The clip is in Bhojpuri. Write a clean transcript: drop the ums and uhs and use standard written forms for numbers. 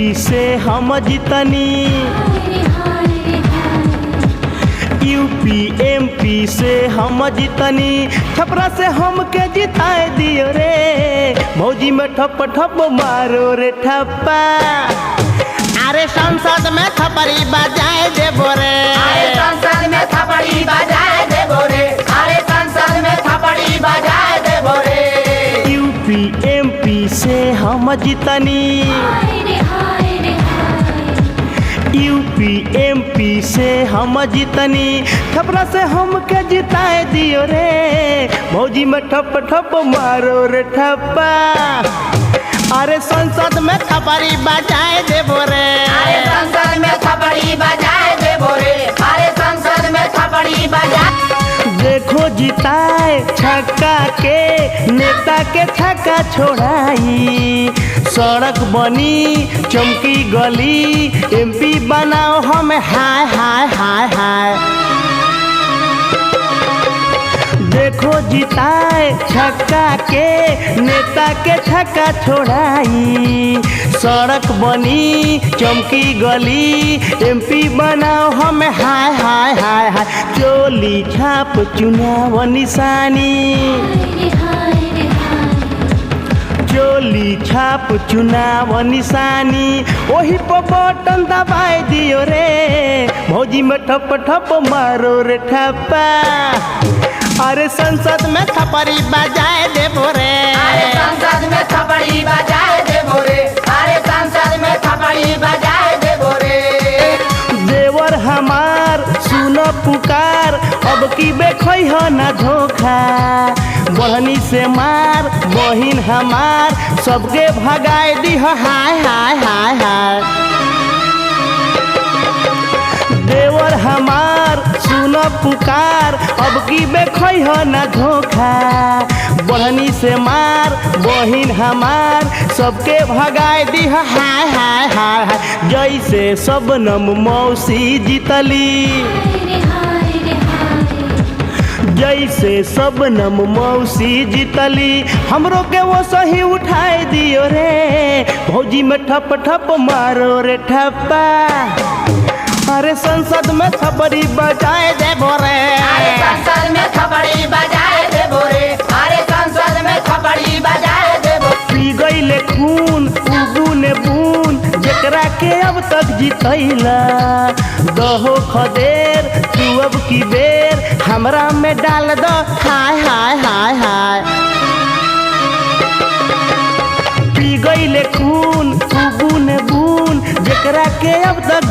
यूपी से हम जीतनी, यूपी एमपी से हम जीतनी, छपरा से हमके जिताए दियो रे, भौजी में ठप ठप मारो रे ठप्पा। अरे संसद में थपड़ी बजाए देबो रे, अरे संसद में थपड़ी बजाए देबो रे, अरे संसद में थपड़ी बजाए देबो रे। यूपी एमपी से हम जीतनी, यूपी एमपी से हम जीतनी, छपरा से हमके जिताए दियो रे, भौजी में ठप ठप मारो रे ठप्पा। अरे संसद में थपड़ी बजाए देबो रे, अरे संसद में थपड़ी बजाए देबो रे, अरे संसद में थपड़ी बजाए। देखो जिताए छक्का के नेता के छक्का छोड़ाई, सड़क बनी चमकी गली, एमपी बनाओ हमें हाय हाय हाय हाय। देखो जिताए छक्का के नेता के छक्का छोड़ाई, सड़क बनी चमकी गली, एमपी बनाओ हमें हाय हाय हाय हाय। चोली छाप चुनाव निशानी, चोली छाप चुनाव निशानी, वही पर बटन दबाए दियो रे, भौजी में ठप ठप मारो रे ठप्पा। अरे संसद में थपड़ी बजाए देबो रे, अरे संसद में थपड़ी बजाए देबो रे, अरे संसद में थपड़ी बजाए देबो रे। देवर हमार सुनो पुकार, अब की बेखई हो ना धोखा, बहनी से मार बहिन हमार, सबके भगाए दी हो हाय हाय हाय हाय। देवर हमार सुनो पुकार, अब की बेखई हो ना धोखा, बहनी से मार बहिन हमार, सबके भगाए दी हो हाय हाय हाय हाय। जैसे सबनम मौसी जीतली, जैसे सबनम मौसी जीतली, हमरो के वो सही उठाए दियो रे, भौजी में ठप ठप मारो रे ठप्पा। अरे संसद में थपड़ी बजाए देबो रे, अरे संसद में थपड़ी बजाए देबो रे, अरे संसद में थपड़ी बजाए देबो। पी गईले खून उबूने बून, जेकरा के अब तक जीतैला, दहो खदेर तू अब की बेर, हमरा में डाल दो हाय हाय हाय हाय। पी गईले खून उबूने बून, जेकरा के अब तक